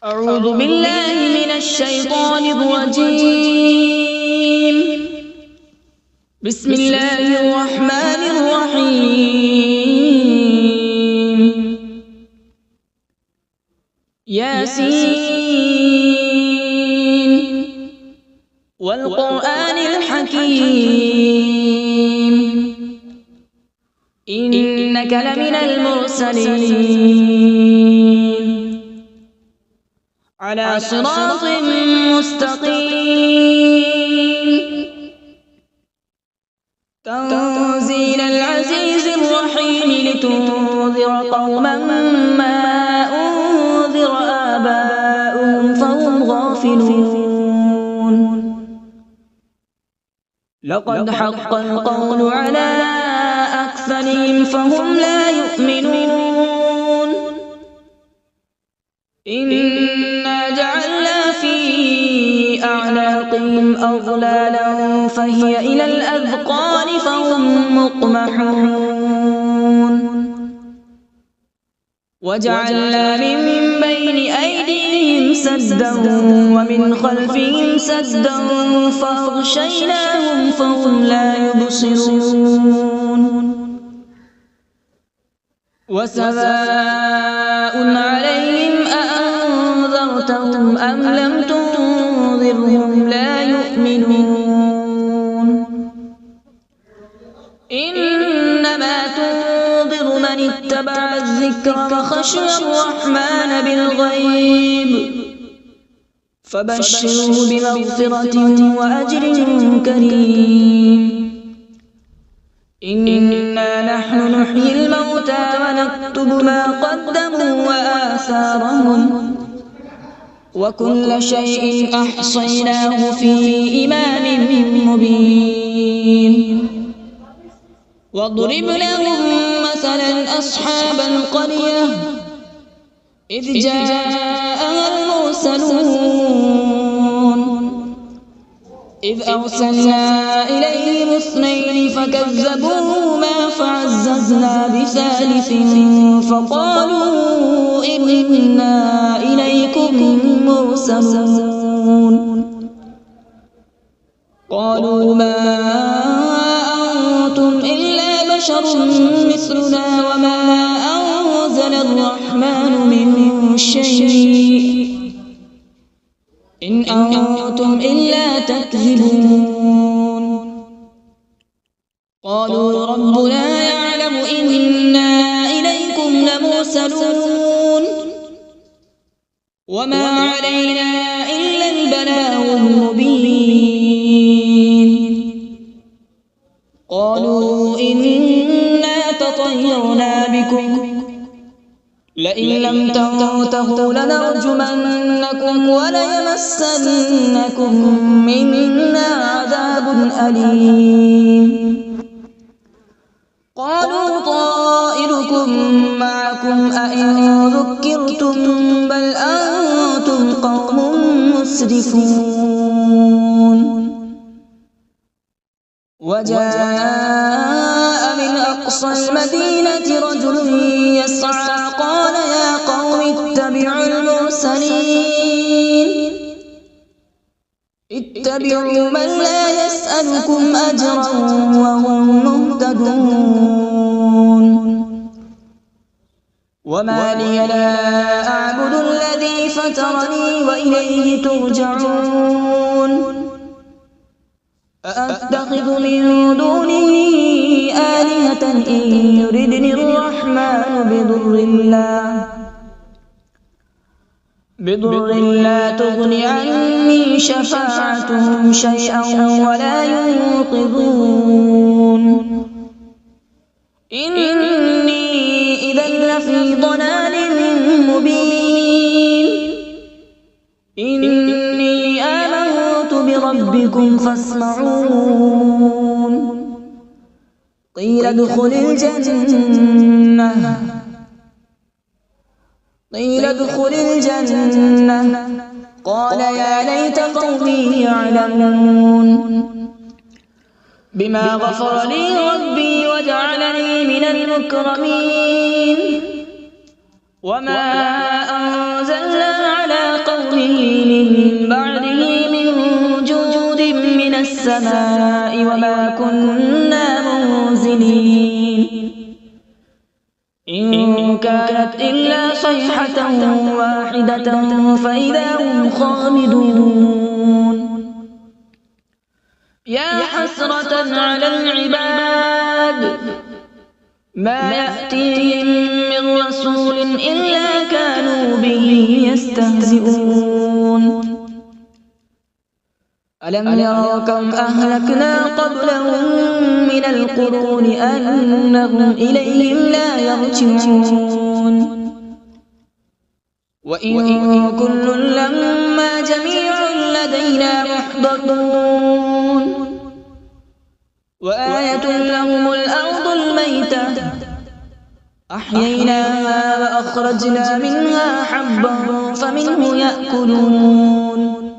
أعوذ بالله من الشيطان الرجيم. بسم الله الرحمن الرحيم. ياسين والقرآن الحكيم إنك لمن المرسلين على صراط مستقيم. تنزيل العزيز الرحيم لتنذر قوما ما أنذر آباؤهم فهم غافلون. لقد حق القول على أكثرهم فهم لا يؤمنون. إنا جعلنا في أعناقهم أغلالا فهي إلى الأذقان فهم مقمحون. وجعلنا من بين أيديهم سدا ومن خلفهم سدا فأغشيناهم فهم لا يبصرون. وسواء عليهم أأنذرتهم أم لم تنذرهم لا يؤمنون. إنما تنذر من اتبع الذكر وخشي الرحمن بالغيب فبشره بمغفرة وأجر كريم. إنا نحن نحيي الموتى ونكتب ما قدموا وآثارهم وكل شيء أحصيناه في إمام مبين. واضرب لهم مثلا أصحاب القرية إذ جاءها المرسلون إذ أرسلنا إليهم اثنين فكذبوهما فعززنا بثالث فقالوا إنا إليكم مرسلون. قالوا ما أنتم إلا بشر مثلنا وما أنزل الرحمن من شيء إن أنتم إلا تكذبون. قالوا ربنا يعلم إنا إليكم لمرسلون وما علينا إلا البلاغ المبين. قالوا إنا تطيرنا بكم لئن لم تنتهوا لنرجمنكم وليمسنكم منا عذاب أليم. قالوا طائركم معكم أئن ذكرتم بل أنتم قوم مسرفون. وجاء من أقصى المدينة رجل يسعى قال يا قوم اتبعوا المرسلين اتبعوا من لا يسألكم أجرا وهم مهتدون. وما لي لا أعبد الذي فطرني وإليه ترجعون. أأتخذ من دونه آلهة إن يردني الرحمن بضر لا تغن عني شفاعتهم شيئا ولا ينقذون. إني إذا لفي ضلال مبين. إني آمنت بربكم فاسمعون. قيل ادخل الجنة قال يا ليت قومي يعلمون. بما غفر لي ربي وجعلني من المكرمين. وما أنزلنا على من بعده من جود من السماء وما كنا منزلين إن كانت إلا صيحة واحدة فإذا هم خامدون يا حسرة على العباد ما يأتيهم من رسول إلا كانوا به يستهزئون ألم يروا كم أهلكنا قبلهم من القرون أنهم إليهم لا يرجعون وإن كل لما جميع لدينا محضرون وآية لهم الأرض الميتة أحييناها وأخرجنا منها حبا فمنه يأكلون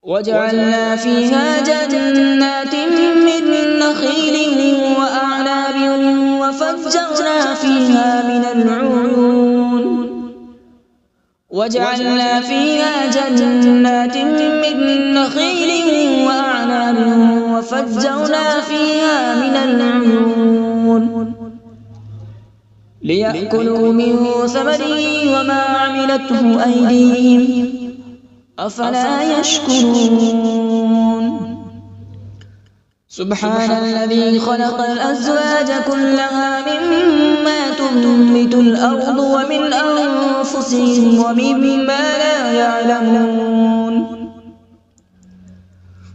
وجعلنا فيها جنات من نخيل وأعناب وفجرنا فيها من العيون وجعلنا فيها جنات من نخيل وأعناب وفجرنا فيها من العيون ليأكلوا من ثمره وما عملته أيديهم أفلا يشكرون سبحان الذي خلق الأزواج كلها مما تنبت الأرض ومن أنفسهم ومما لا يعلمون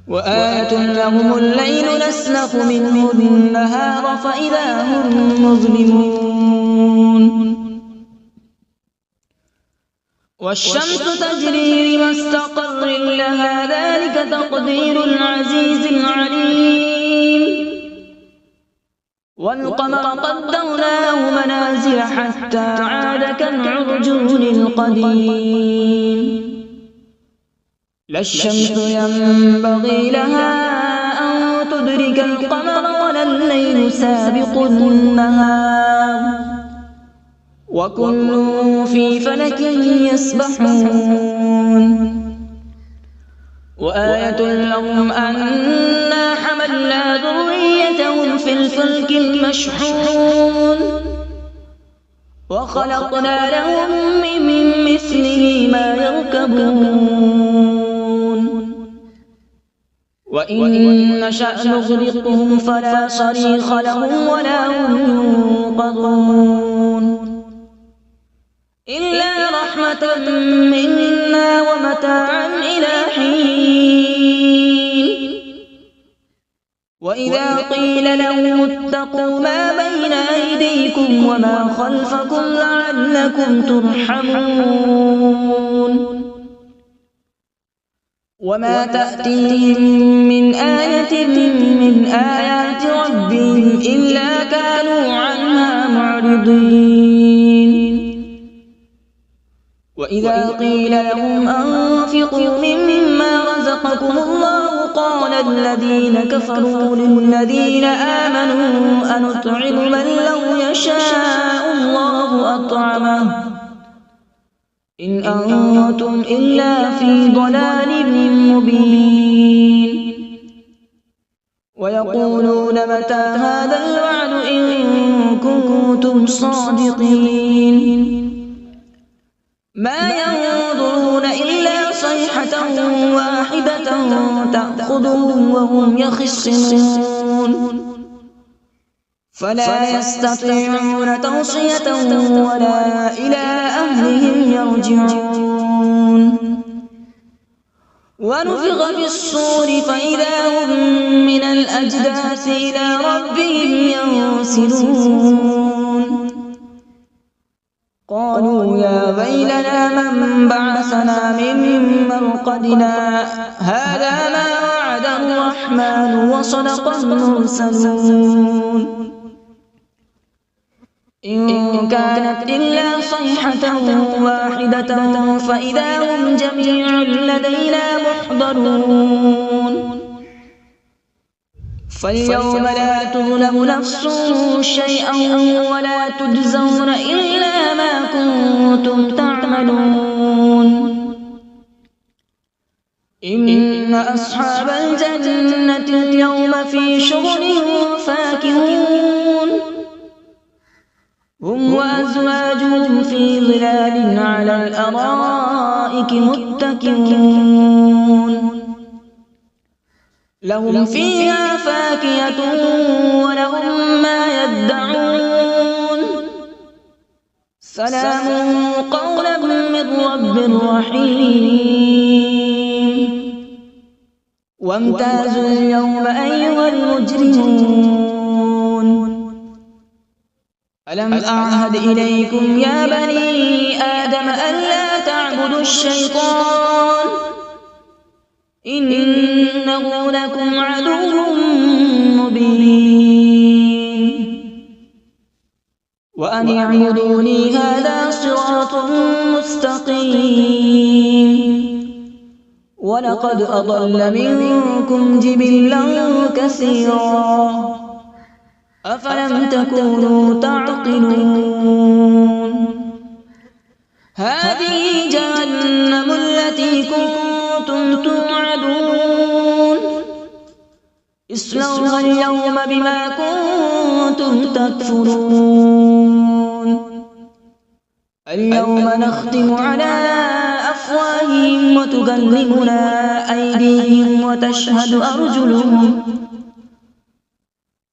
وآية لهم الليل نسلخ منه النهار فإذا هم مظلمون والشمس تجري لمستقر لها ذلك تقدير العزيز العليم والقمر قدرناه منازل حتى عاد كالعرجون القديم لا الشمس ينبغي لها أن تدرك القمر ولا الليل سابق النهار وكل في فلك يسبحون وآية لهم أنا حملنا ذريتهم في الفلك المشحون وخلقنا لهم من مثله ما يركبون وإن نشأ نغرقهم فلا صريخ لهم ولا هم ينقذون إلا رحمة منا ومتاعا إلى حين وإذا قيل لهم اتقوا ما بين أيديكم وما خلفكم لعلكم ترحمون وما تأتيهم من آية من آيات ربهم إلا كانوا عنها معرضين وإذا قيل لهم أنفقوا مما رزقكم الله قال الذين كفروا للذين آمنوا أنطعم من لو يشاء الله أطعمه إن أنتم إلا في ضلال مبين ويقولون متى هذا الوعد إن كنتم صادقين ما ينظرون إلا صيحة واحدة تأخذهم وهم يخصمون فلا يستطيعون توصية ولا إلى أهلهم يرجعون ونفخ في الصور فإذا هم من الأجداث إلى ربهم ينسلون قالوا يا ويلنا من بعثنا من مرقدنا هذا ما وعد الرحمن وصدق المرسلون إن كانت إلا صيحة واحدة فإذا هم جميع لدينا محضرون فاليوم لا تظلم نفس شيئا ولا تجزون إلا ما كنتم تعملون إن أصحاب الجنة اليوم في شغل فاكهون هم وأزواجهم في ظلال على الأرائك متكئون لهم فيها فاكهة ولهم ما يدعون سلام قولا من رب رحيم وامتازوا اليوم أيها المجرمون ألم أعهد إليكم يا بني آدم ألا تعبدوا الشيطان إنه لكم عدو مبين وأن اعبدوني هذا صراط مستقيم ولقد أضل منكم جبلا كثيرا أفلم تكونوا تعقلون هذه جهنم التي كنتم توعدون اصلوها اليوم بما كنتم تكفرون اليوم نختم على أفواههم وتكلمنا أيديهم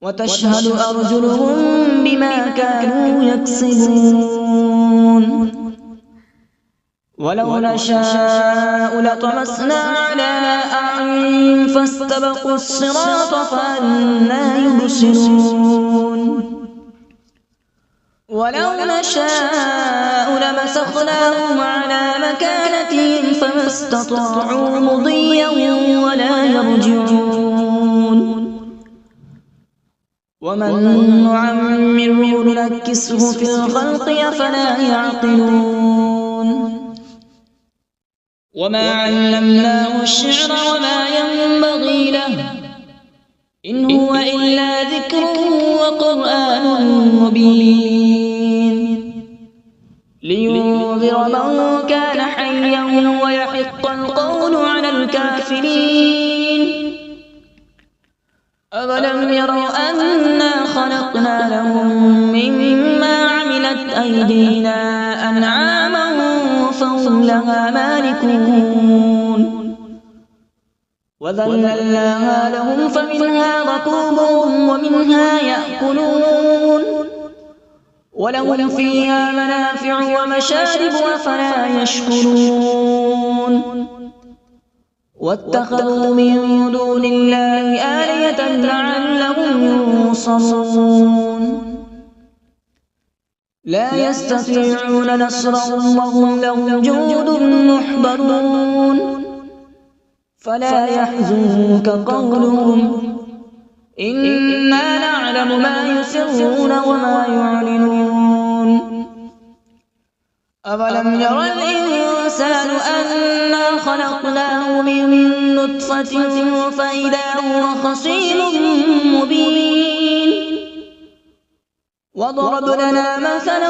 وتشهد أرجلهم بما كانوا يكسبون ولو نشاء لطمسنا على أعينهم فاستبقوا الصراط فأنى يبصرون ولو نشاء لمسخناهم على مكانتهم فما استطاعوا مضيا ولا يرجعون ومن نعمره ننكسه في الخلق أفلا يعقلون وما علمناه الشعر وما ينبغي له إن هو إلا ذكر وقرآن مبين لينذر من كان حيا ويحق القول على الكافرين أولم يروا أنا خلقنا لهم مما عملت أيدينا أنعاما فهم لها مالكون وذللناها لهم فمنها ركوبهم ومنها يأكلون ولهم فيها منافع ومشارب أفلا يشكرون واتخذوا من دون الله آلهة لعلهم ينصرون لا يستطيعون نصرهم وهم لهم جند محضرون فلا يحزنك قولهم إنا نعلم ما يسرون وما يعلنون أولم ير الإنسان أنا خلقناه من نطفة فإذا هو خصيم مبين وضرب لنا مثلا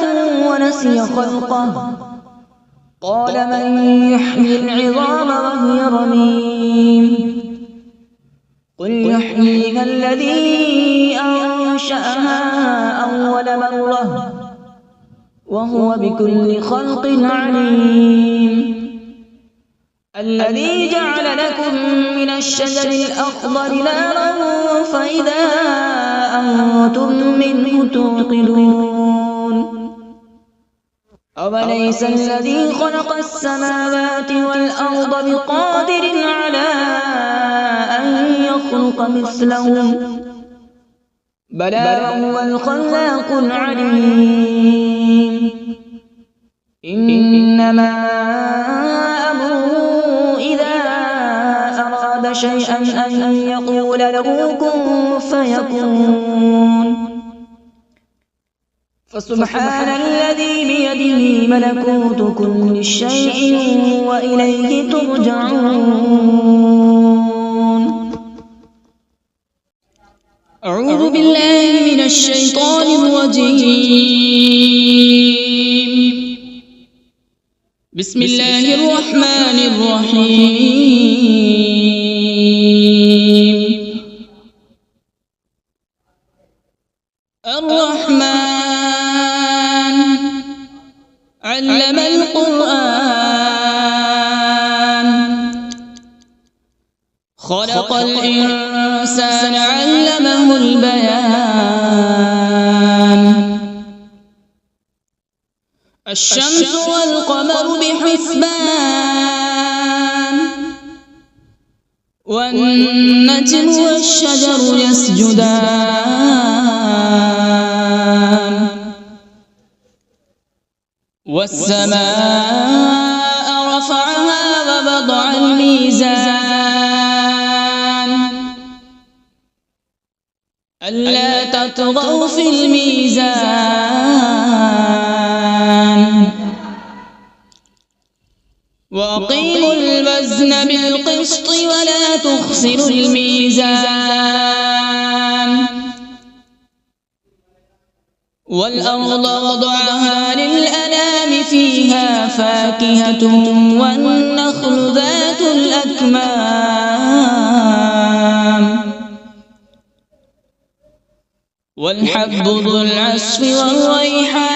ونسي خلقه قال من يحيي العظام وهي رميم قل يحييها الذي أنشأها أول مرة وهو بكل خلق عليم الذي جعل لكم من الشجر الأخضر نارا فإذا أنتم منه توقدون أوليس الذي خلق السماوات والأرض بقادر على أن يخلق مثلهم بلى وهو الخلاق العليم إنما أمره إذا أراد شيئا أن يقول له كن فيكون فسبحان الذي بيده ملكوت كل شيء وإليه ترجعون أعوذ بالله من الشيطان الرجيم بسم الله الرحمن الرحيم. الرحمن علم القرآن، خلق الإنسان علمه البيان. الشمس والقمر بحسبان، والنجم والشجر يسجدان، والسماء رفعها ووضع الميزان، ألا تطغوا في الميزان، وأقيموا الوزن بالقسط ولا تخسروا الميزان. والأرض وضعها للأنام، فيها فاكهة والنخل ذات الأكمام، والحب ذو العصف والريحان.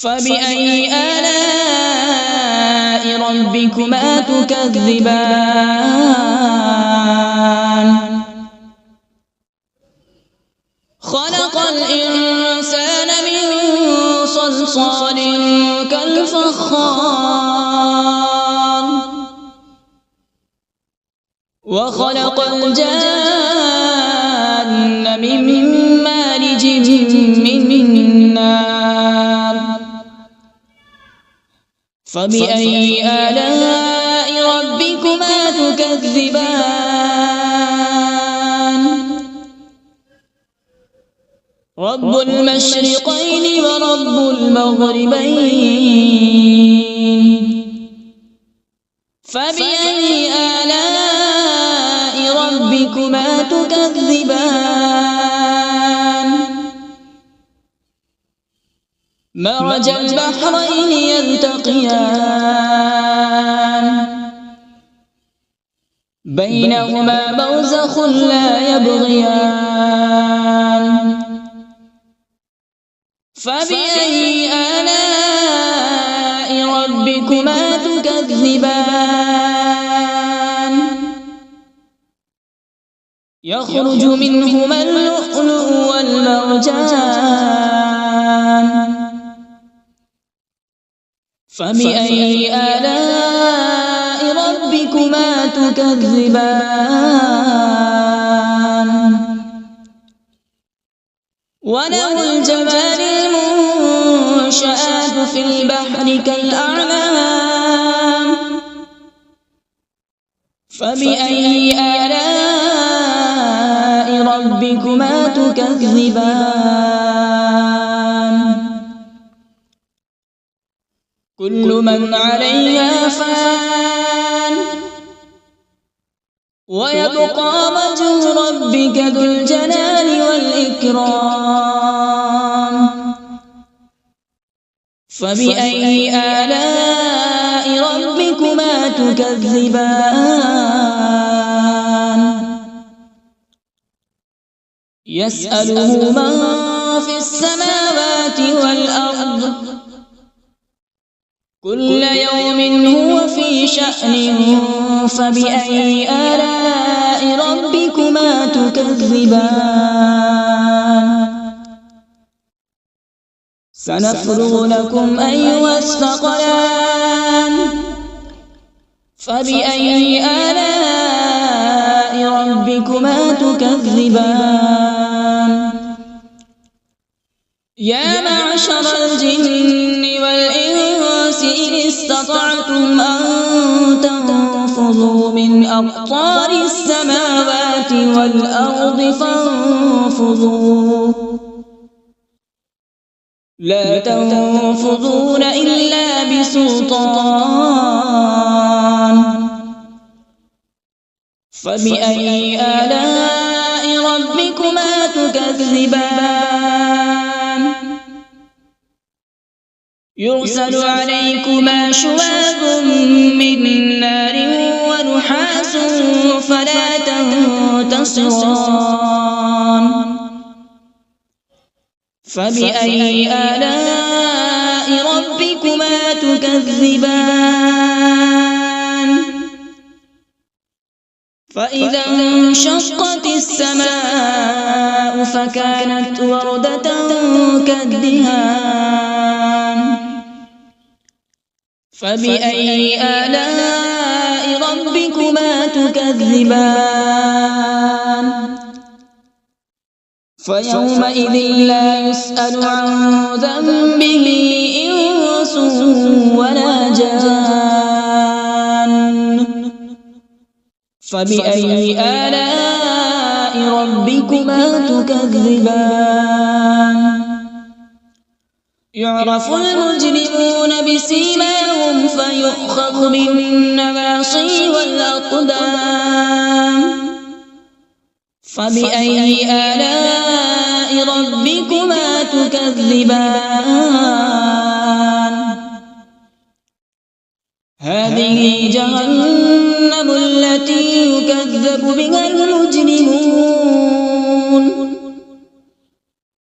فبأي آلاء ربكما تكذبان؟ خلق الإنسان من صلصال كالفخار، وخلق الجان من مارج من نار. فبأي آلاء ربكما تكذبان؟ رب المشرقين ورب المغربين. فبأي آلاء ربكما تكذبان؟ مرج البحرين يلتقيان، بينهما برزخ لا يبغيان. فبأي آلاء ربكما تكذبان؟ يخرج منهما اللؤلؤ والمرجان. فبأي آلاء ربكما تكذبان؟ وله الجوار المنشآت في البحر كالأعلام. فبأي آلاء ربكما تكذبان؟ كل من عليها فان، ويبقى وجه ربك ذو الجلال والإكرام. فبأي آلاء ربكما تكذبان؟ يسأله من في السماوات والأرض، كل يوم هو في شأن. فبأي آلاء ربكما تكذبان؟ سنفرغ لكم أيها الثقلان. فبأي آلاء ربكما تكذبان؟ يا معشر الجن والإنس إن استطعتم أن تنفذوا من أقطار السماوات والأرض فانفذوا، لا تنفذون إلا بسلطان. فبأي آلاء ربكما تكذبان؟ يرسل عليكما شواظ من نار ونحاس فلا تنتصران فبأي آلاء ربكما تكذبان فإذا انشقت السماء فكانت وردة كالدهان فبأي آلاء ربكما تكذبان فيومئذ لا يسأل عن ذنبه إنس ولا جان فبأي آلاء ربكما تكذبان يعرف المجرمون بسيماهم فيؤخذ بالنواصي والأقدام فبأي آلاء ربكما تكذبان هذه جهنم التي يكذب بها المجرمون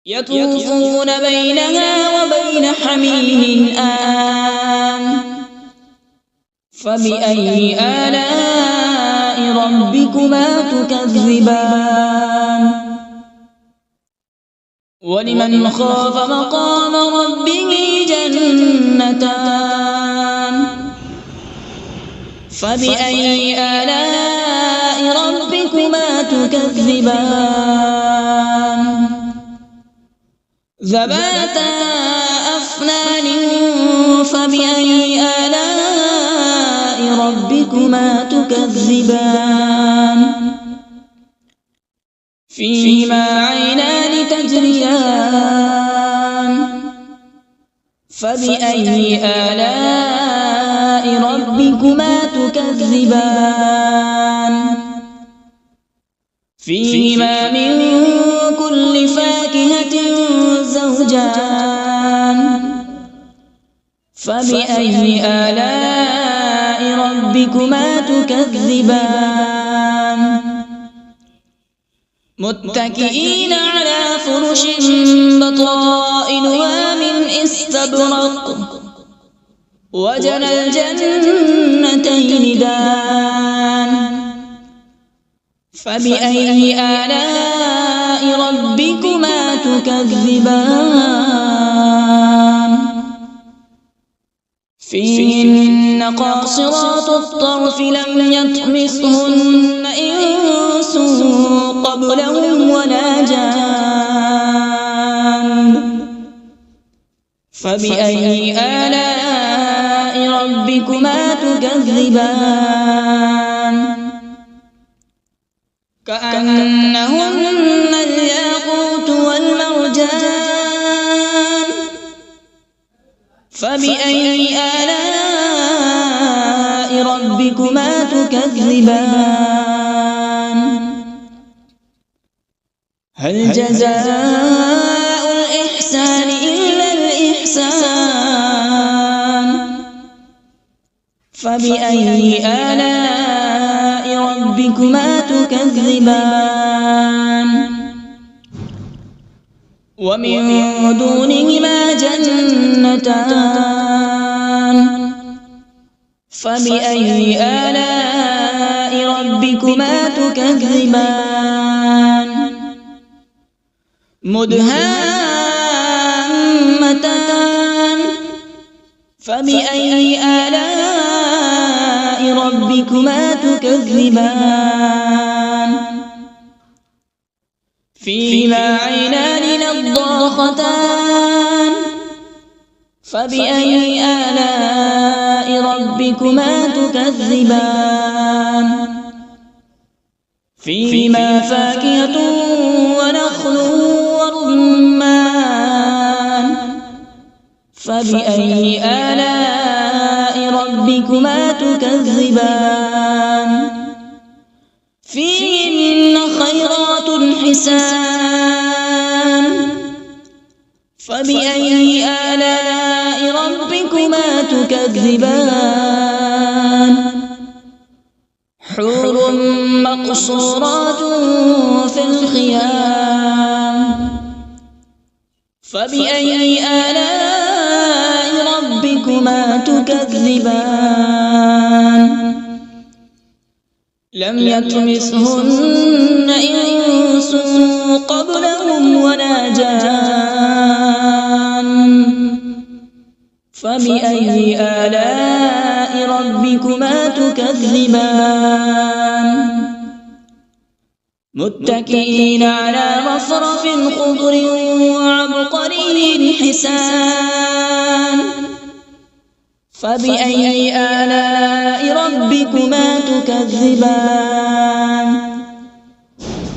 يطوفون بينها وبين حميم آن فبأي آلاء ربكما تكذبان ولمن خاف مقام ربه جنتان فبأي آلاء ربكما تكذبان ذواتا أفنان فبأي آلاء ربكما تكذبان فيهما عينان تجريان فبأي آلاء ربكما تكذبان فيهما من كل فاكهة زوجان فبأي آلاء ربكما تكذبان متكئين على فرش بطائنها من استبرق وجنى الجنتين دان فبأي آلاء ربكما تكذبان فيهن قاصرات الطرف لم يطمثهن إنس قبلهم ولا جان فبأي آلاء ربكما تكذبان كأنهن الياقوت والمرجان فبأي آلاء ربكما تكذبان هل جزاء الإحسان إلا الإحسان فبأي آلاء ربكما تكذبان ومن دونهما جنتان فبأي آلاء ربكما تكذبان مدهامتان فبأي آلاء ربكما تكذبان فيهما عينان نضاختان فبأي آلاء ربكما تكذبان فيهما فاكهة ونخل ورمان فبأي آلاء ربكما تكذبان فيهن خيرات حسان فبأي آلاء ربكما تكذبان حور مقصورات في الخيام فبأي آلاء ربكما تكذبان لم يطمثهن إنس قبلهم ولا جان فبأي آلاء ربكما تكذبان متكئين على رفرف خضر وعبقري حسان فبأي آلاء ربكما تكذبان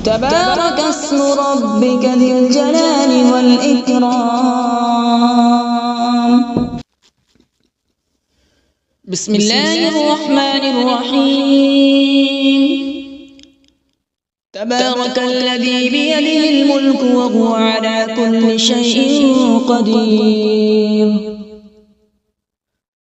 تبارك اسم ربك ذي الجلال والإكرام بسم الله الرحمن الرحيم تبارك الذي بيده الملك وهو على كل شيء قدير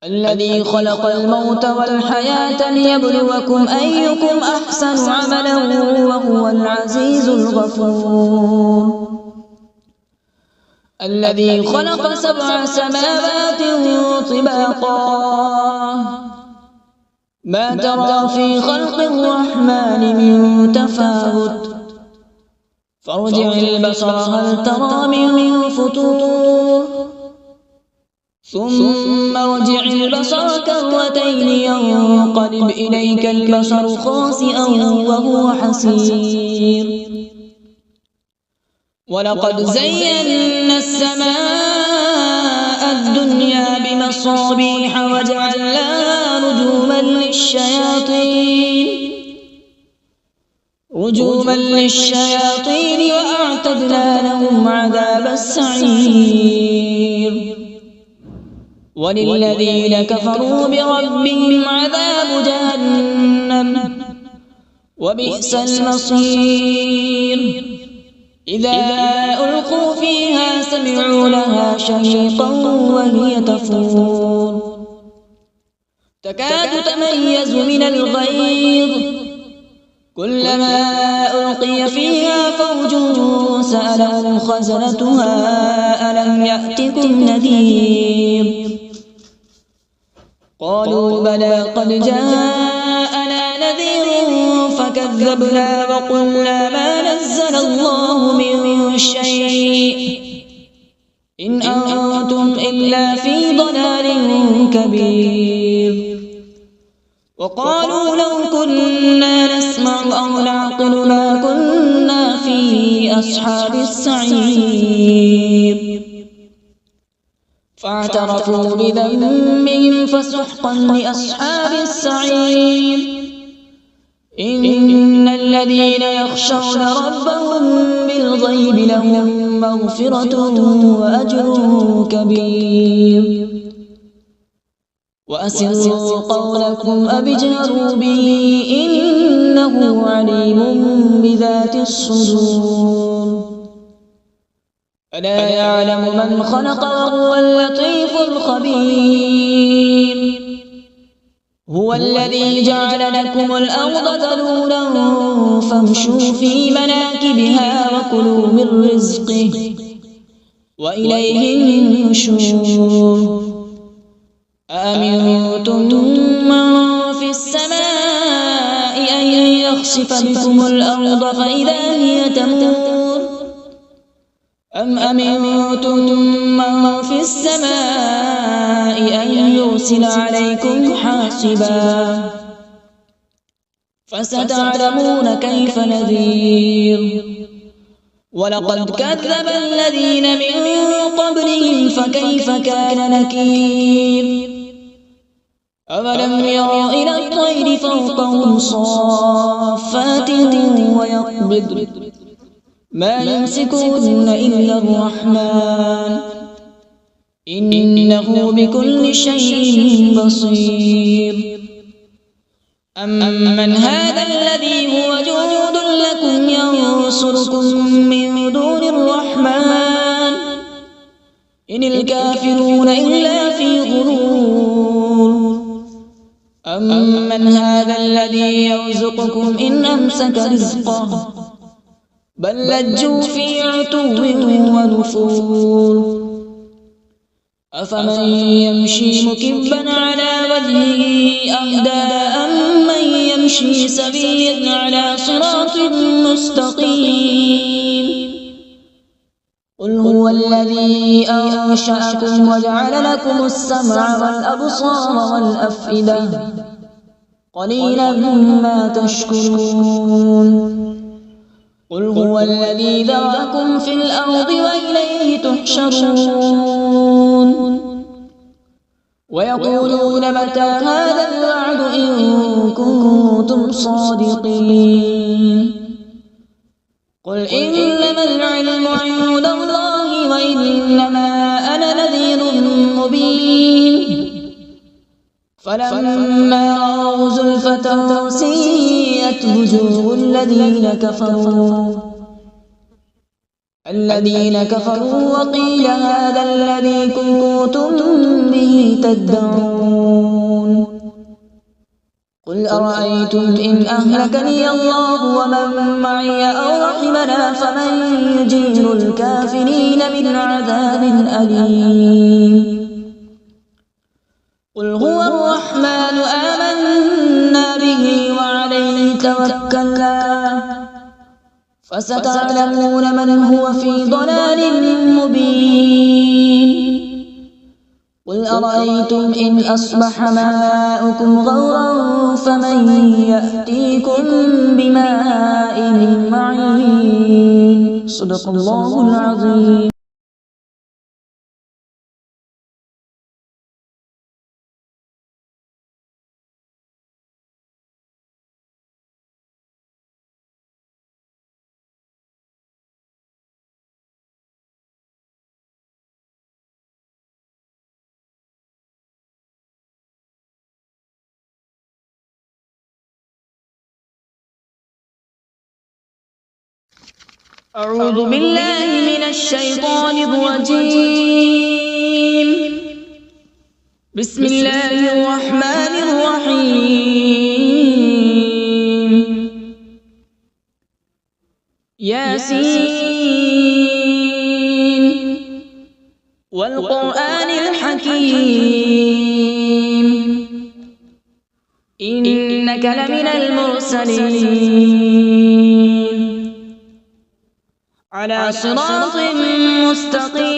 الذي خلق الموت والحياة ليبلوكم أيكم أحسن عملا وهو العزيز الغفور الذي خلق 7 سماوات طباقا ما ترى في خلق الرحمن من تفاوت فارجع البصر هل ترى من فطور ثم ارجع البصر كرتين ينقلب إليك البصر خاسئا وهو حسير ولقد زينا السماء الدنيا بمصابيح وجعلناها رجوما للشياطين وأعتدنا لهم عذاب السعير وللذين كفروا بربهم عذاب جهنم وبئس المصير إذا ألقوا فيها سمعوا لها شهيقا وهي تفور تكاد تميز من الغيظ كلما ألقي فيها فوج سألهم خزنتها ألم يأتكم نذير قالوا بلى قد جاءنا نذير فكذبنا وقلنا ما نزل الله من شيء إن أنتم إلا في ضلال كبير وقالوا لو كنا نسمع أو نعقل ما كنا في أصحاب السعير فاعترفوا بذنبهم فسحقا لأصحاب السعير إن الذين يخشون ربهم بالغيب لهم مغفرة وأجر كبير وأسروا قولكم أو اجهروا به إنه عليم بذات الصدور ألا يعلم من خلق وهو اللطيف الخبير هو الذي جعل لكم الأرض ذلولا فامشوا في مناكبها وكلوا من رزقه وإليه النشور أأمنتم من في السماء أن يخسف بكم الأرض فإذا هي تمور أم أمنتم من في السماء أن يرسل عليكم حاصبا فستعلمون كيف نذير ولقد كذب الذين من قبلهم فكيف كان نكير أولم يروا إلى الطير فوقهم صافات ويقبض ما يمسكهن إلا الرحمن إنه بكل شيء بصير أمن هذا الذي هو جند لكم ينصركم من دون الرحمن إن الكافرون إلا في غرور أمن هذا الذي يرزقكم إن أمسك رزقه بل لجوا في عتو ونفور أفمن يمشي مكبا على وجهه أهدى أمن يمشي سويا على صراط مستقيم قل هو الذي أنشأكم وجعل لكم السمع والأبصار والأفئدة قليلا ما تشكرون قل هو الذي ذرأكم في الأرض وإليه تحشرون ويقولون متى هذا الوعد إن كنتم صادقين قل إنما العلم عند الله وإنما أنا نذير مبين فلما رأوا زلفة سيئت وجوه الذين كفروا وقيل هذا الذي كنتم به تدعون قل أرأيتم إن أهلكني الله ومن معي أو رحمنا فمن يجير الكافرين من عذاب أليم قل هو الرحمن آمنا به وعليه توكلنا فستعلمون من هو في ضلال مبين قل أرأيتم إن أصبح ماؤكم غورا فمن يأتيكم بماء معين صدق الله العظيم. أعوذ بالله من الشيطان الرجيم. بسم الله الرحمن الرحيم. ياسين والقرآن الحكيم إنك لمن المرسلين على صراط مستقيم